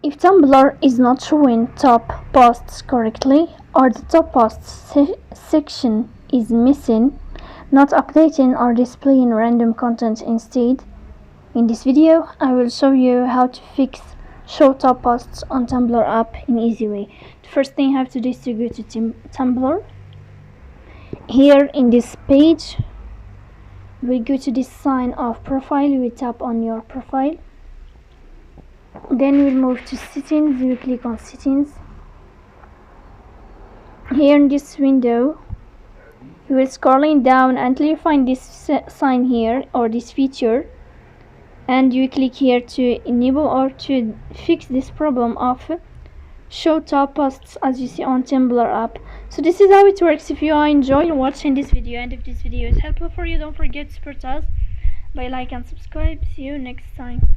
If Tumblr is not showing top posts correctly, or the top posts section is missing, not updating or displaying random content instead, in this video I will show you how to fix show top posts on Tumblr app in easy way. The first thing you have to do is to go to Tumblr. Here in this page, we go to this sign of profile, we tap on your profile. Then we'll move to settings, we click on settings. Here in this window, you will scrolling down until you find this sign here or this feature, and you click here to enable or to fix this problem of show top posts as you see on Tumblr app. So this is how it works. If you are enjoying watching this video and if this video is helpful for you, don't forget to support us by like and subscribe. See you next time.